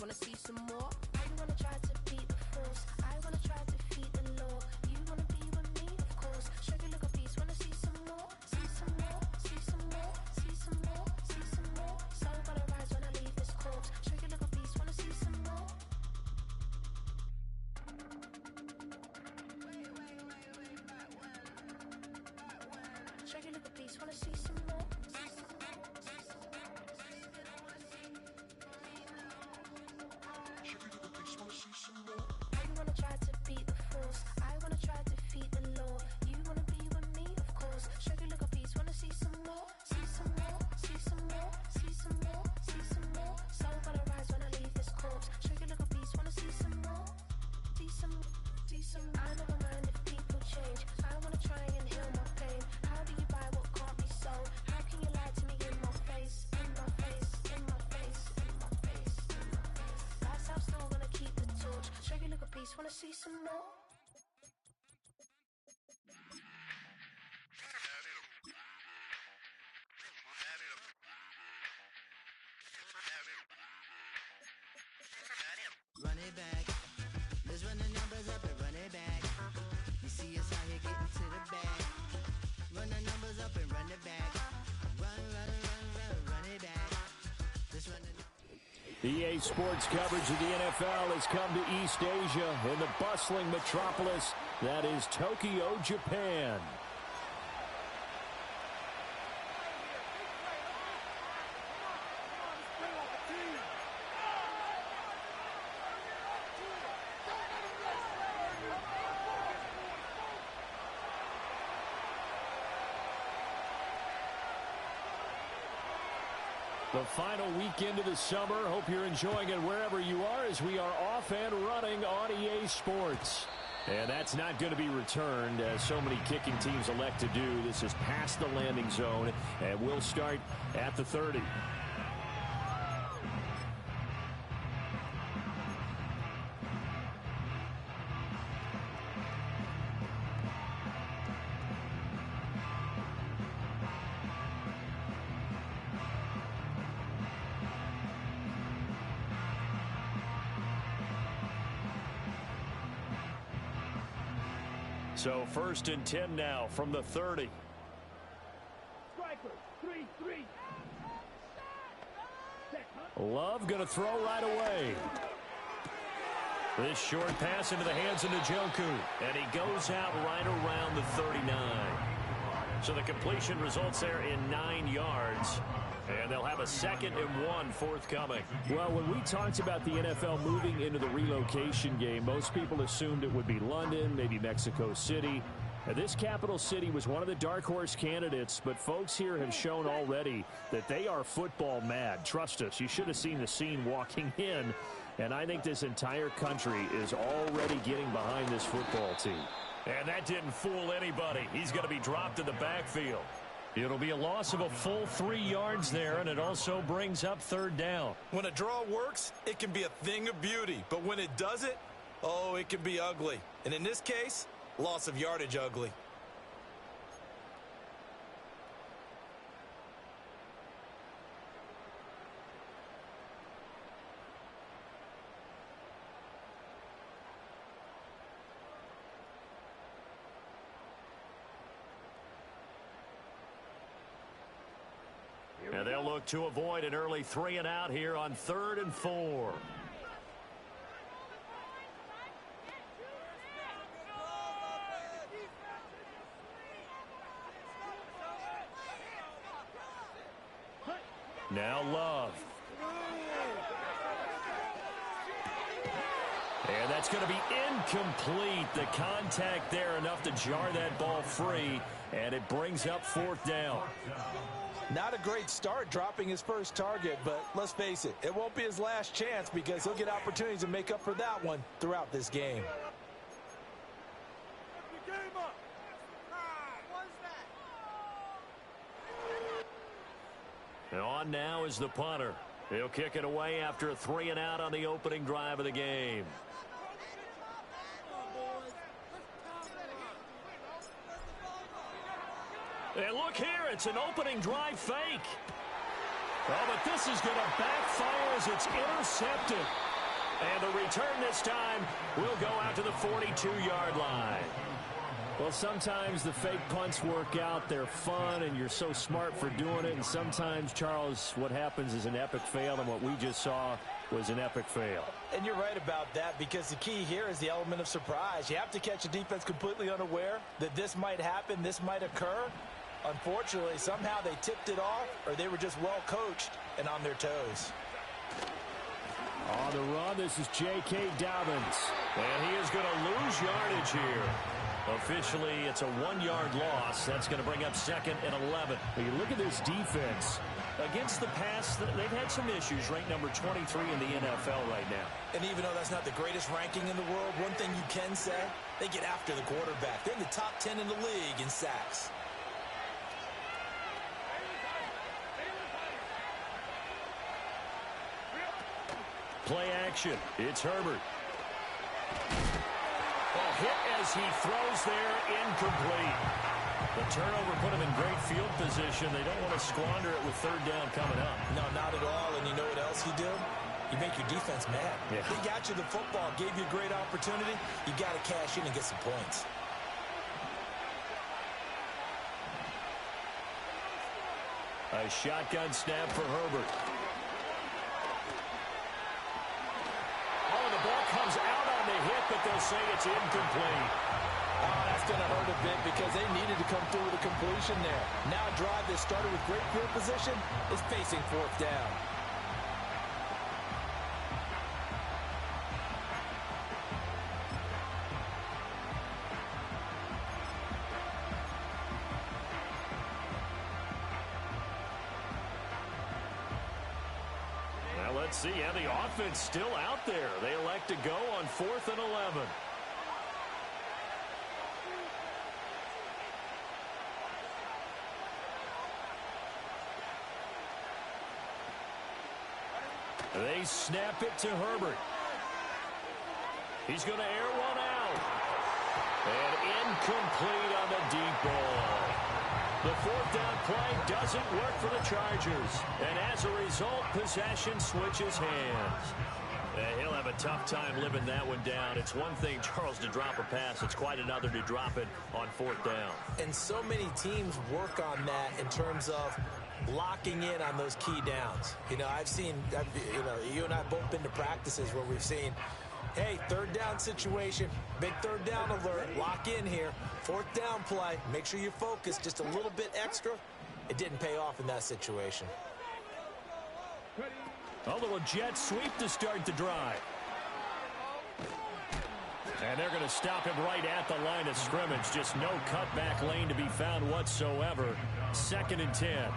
wanna see some more? You wanna try to beat the force, I wanna try to defeat the law. You wanna be with me, of course. Sugar little beast, wanna see some more? See some more, see some more, see some more, see some more. Soul gonna rise when I leave this corpse. Sugar little beast, wanna see some more? Sugar little beast, wanna see some more? You wanna try to beat the force, I wanna try to defeat the law. You wanna be with me, of course. Sugar little beast, wanna see some more? See some more, see some more, see some more, see some more. Soul gonna rise when I leave this corpse. Sugar little beast, wanna see some more? See some, see some. I never mind if people change. I wanna try and heal my pain. How do you buy what can't be sold? How can you lie to me in my face, in my face, in my face, in my face, in my face? That's how still gonna keep the torch. Sugar little beast, wanna see some more? Run it back. Let's run the numbers up and run it back. You see us out here getting to the bag. Run the numbers up and run it back. Run, run, run, run, run it back. Let's run the EA Sports coverage of the NFL has come to East Asia in the bustling metropolis that is Tokyo, Japan. The final weekend of the summer. Hope you're enjoying it wherever you are as we are off and running on EA Sports. And that's not going to be returned as so many kicking teams elect to do. This is past the landing zone and we'll start at the 30. So 1st and 10 now from the 30. Love going to throw right away. This short pass into the hands of Njoku. And he goes out right around the 39. So the completion results there in 9 yards. And they'll have a 2nd and 1 forthcoming. Well, when we talked about the NFL moving into the relocation game, most people assumed it would be London, maybe Mexico City. Now, this capital city was one of the dark horse candidates, but folks here have shown already that they are football mad. Trust us, you should have seen the scene walking in. And I think this entire country is already getting behind this football team. And that didn't fool anybody. He's going to be dropped in the backfield. It'll be a loss of a full 3 yards there, and it also brings up 3rd down. When a draw works, it can be a thing of beauty. But when it doesn't, oh, it can be ugly. And in this case, loss of yardage ugly. And they'll look to avoid an early 3 and out here on 3rd and 4. Now Love. And that's going to be incomplete. The contact there enough to jar that ball free, and it brings up 4th down. Not a great start dropping his first target, but let's face it, it won't be his last chance because he'll get opportunities to make up for that one throughout this game. And on now is the punter. He'll kick it away after a 3 and out on the opening drive of the game. And look here, it's an opening drive fake. Oh, but this is going to backfire as it's intercepted. And the return this time will go out to the 42-yard line. Well, sometimes the fake punts work out. They're fun, and you're so smart for doing it. And sometimes, Charles, what happens is an epic fail, and what we just saw was an epic fail. And you're right about that, because the key here is the element of surprise. You have to catch a defense completely unaware that this might happen, this might occur. Unfortunately, somehow they tipped it off, or they were just well coached and on their toes. On the run, this is J.K. Dobbins. And he is going to lose yardage here. Officially, it's a 1-yard loss. That's going to bring up 2nd and 11. When you look at this defense, against the pass, they've had some issues. Ranked number 23 in the NFL right now. And even though that's not the greatest ranking in the world, one thing you can say, they get after the quarterback. They're in the top 10 in the league in sacks. Play action. It's Herbert. A hit as he throws there, incomplete. The turnover put him in great field position. They don't want to squander it with 3rd down coming up. No, not at all. And you know what else you do? You make your defense mad. Yeah. They got you the football, gave you a great opportunity. You got to cash in and get some points. A shotgun snap for Herbert. Oh, the ball comes out on the hit, but they'll say it's incomplete. Oh, that's going to hurt a bit because they needed to come through with a completion there. Now a drive that started with great field position is facing 4th down. Let's see, yeah, the offense still out there. They elect to go on 4th and 11. They snap it to Herbert. He's going to air one out. And incomplete on the deep ball. The 4th down play doesn't work for the Chargers. And as a result, possession switches hands. He'll have a tough time living that one down. It's one thing, Charles, to drop a pass. It's quite another to drop it on 4th down. And so many teams work on that in terms of locking in on those key downs. You know, you and I have both been to practices where we've seen, hey, 3rd down situation, big 3rd down alert, lock in here, 4th down play, make sure you focus just a little bit extra. It didn't pay off in that situation. A little jet sweep to start the drive. And they're going to stop him right at the line of scrimmage. Just no cutback lane to be found whatsoever. 2nd and 10.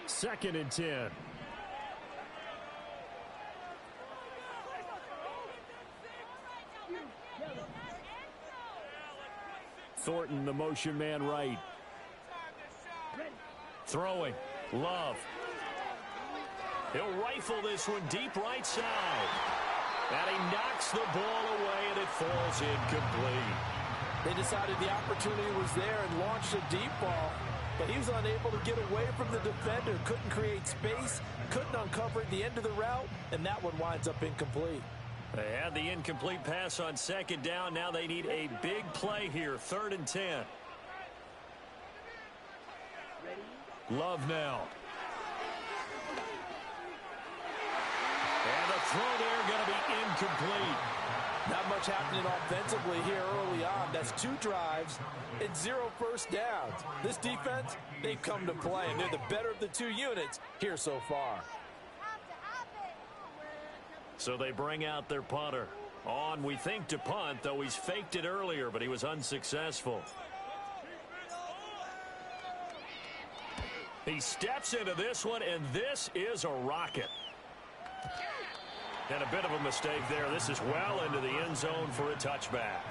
Second and 10. Thornton, the motion man right. Throwing. Love. He'll rifle this one deep right side. And he knocks the ball away, and it falls incomplete. They decided the opportunity was there and launched a deep ball, but he was unable to get away from the defender, couldn't create space, couldn't uncover at the end of the route, and that one winds up incomplete. They had the incomplete pass on 2nd down. Now they need a big play here, 3rd and 10. Love now. And the throw there going to be incomplete. Not much happening offensively here early on. That's 2 drives and 0 first downs. This defense, they've come to play, and they're the better of the 2 units here so far. So they bring out their punter. On, we think, to punt, though he's faked it earlier, but he was unsuccessful. He steps into this one, and this is a rocket. And a bit of a mistake there. This is well into the end zone for a touchback.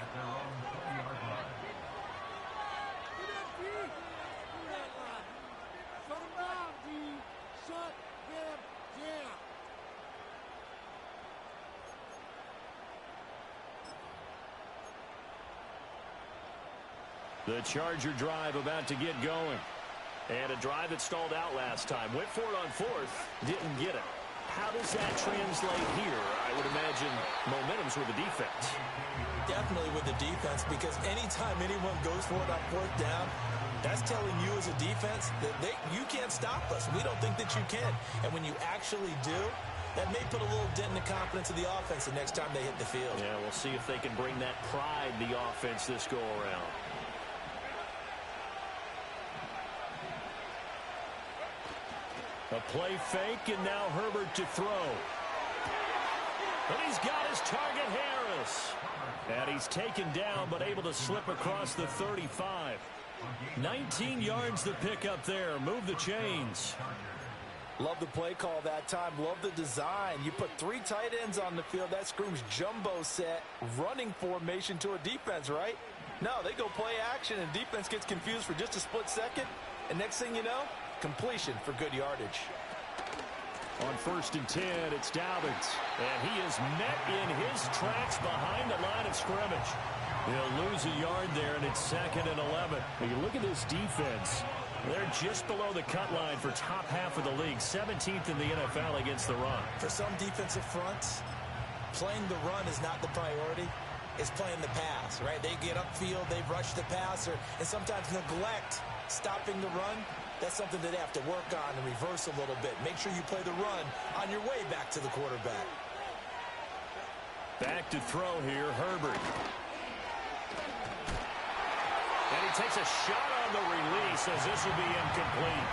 The Charger drive about to get going. And a drive that stalled out last time. Went for it on fourth, didn't get it. How does that translate here? I would imagine momentum's with the defense. Definitely with the defense, because anytime anyone goes for it on fourth down, that's telling you as a defense that you can't stop us. We don't think that you can. And when you actually do, that may put a little dent in the confidence of the offense the next time they hit the field. Yeah, we'll see if they can bring that pride in the offense this go-around. A play fake, and now Herbert to throw. And he's got his target, Harris. And he's taken down, but able to slip across the 35. 19 yards to pick up there. Move the chains. Love the play call that time. Love the design. You put 3 tight ends on the field. That screams jumbo set, running formation to a defense, right? No, they go play action, and defense gets confused for just a split second. And next thing you know, completion for good yardage. On 1st and 10, it's Dobbins. And he is met in his tracks behind the line of scrimmage. He'll lose a yard there, and it's 2nd and 11. When you look at this defense, they're just below the cut line for top half of the league. 17th in the NFL against the run. For some defensive fronts, playing the run is not the priority. It's playing the pass, right? They get upfield, they rush the passer, and sometimes neglect stopping the run. That's something that they have to work on and reverse a little bit. Make sure you play the run on your way back to the quarterback. Back to throw here, Herbert. And he takes a shot on the release as this will be incomplete.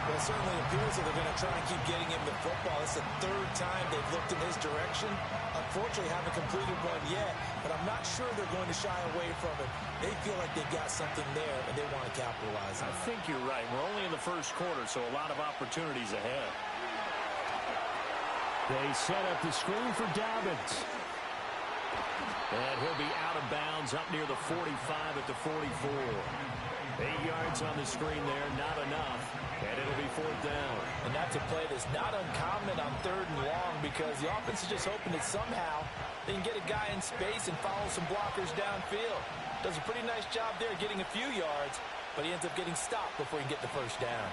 Well, it certainly appears that they're going to try and keep getting him the football. It's the 3rd time they've looked in his direction. Unfortunately, haven't completed one yet, but I'm not sure they're going to shy away from it. They feel like they've got something there, and they want to capitalize on it. I think you're right. We're only in the 1st quarter, so a lot of opportunities ahead. They set up the screen for Dobbins. And he'll be out of bounds up near the 45 at the 44. 8 yards on the screen there, not enough. And it'll be 4th down. And that's a play that's not uncommon on 3rd and long, because the offense is just hoping that somehow they can get a guy in space and follow some blockers downfield. Does a pretty nice job there getting a few yards, but he ends up getting stopped before he can get the 1st down.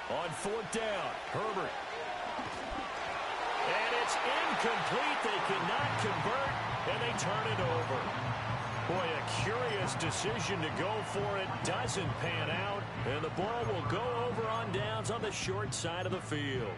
On 4th down, Herbert. And it's incomplete. They cannot convert, and they turn it over. Boy, a curious decision to go for it. Doesn't pan out, and the ball will go over on downs on the short side of the field.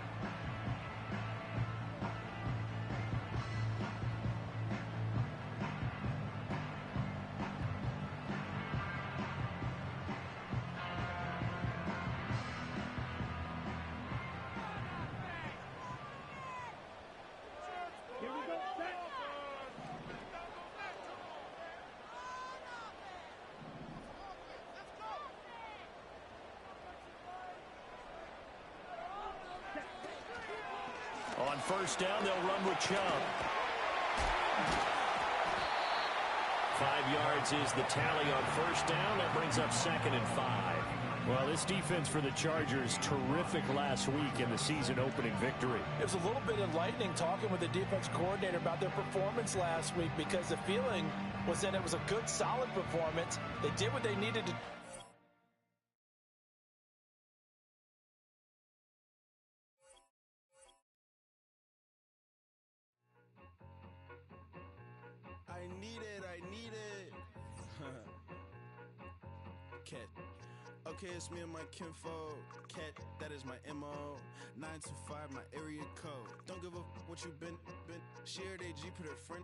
On 1st down, they'll run with Chubb. 5 yards is the tally on 1st down. That brings up 2nd and 5. Well, this defense for the Chargers, terrific last week in the season-opening victory. It was a little bit enlightening talking with the defense coordinator about their performance last week, because the feeling was that it was a good, solid performance. They did what they needed to. I need it. Cat. Okay, it's me and my kinfolk. Cat, that is my MO. 925, my area code. Don't give a what you been. Shared AG, put her friend.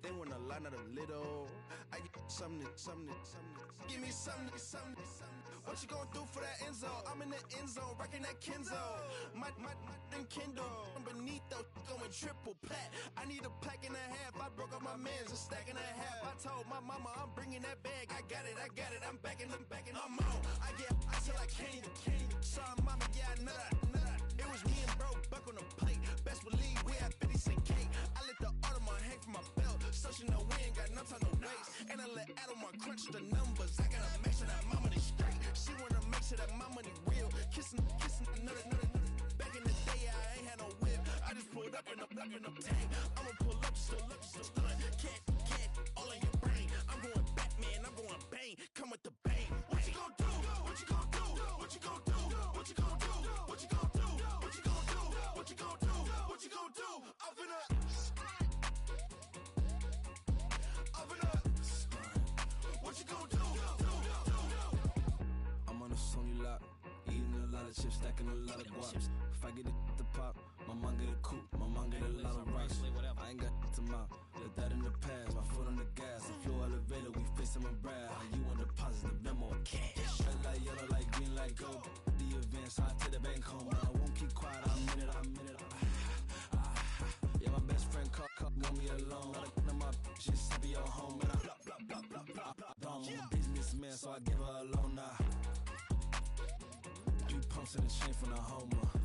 They want a lot, not a little. I get something. Give me something. What you gonna do for that end zone? I'm in the end zone, rocking that Kenzo. My Kindle. Beneath though, going triple plat. I need a pack and a half. I broke up my man's a stack and a half. I told my mama I'm bringing that bag. I got it. I'm backing. I'm on. I get till I can't. Saw mama, yeah, nut. It was me and bro, buck on the plate. Best believe we had 50 cent cake. I let the Audemars hang from my belt, so she know we ain't got no time to waste. And I let Audemars crunch the numbers. I gotta make sure that my money straight. She wanna make sure that my money real. Kissing another. Back in the day, blocking up tank. I'ma pull up just to stun. Cat, all in your brain. I'm going Batman, I'm going bang. Come with the bang. What you gon' do? What you gon' do? What you gon' do? What you gon' do? What you gon' do? What you gon' do? What you gon' do? What you gon' do? I'm finna what you gon' do? I'm on a Sony lot, eating a lot of chips, stacking a lot of guaps. If I get it to pop, my mom get a coupe, my mom get a lot of rocks. I ain't got to mouth, let that in the past. My foot on the gas, the floor elevator, we facing my brad. How you want deposit the memo of cash? Red like yellow, like green, like gold. The events, I take the bank home. I won't keep quiet, I'm in it. Yeah, my best friend called, want me alone. None of my bitches be your home, and I I'm a businessman, so I give her a loan now. 3 pumps in the chain from the Homer.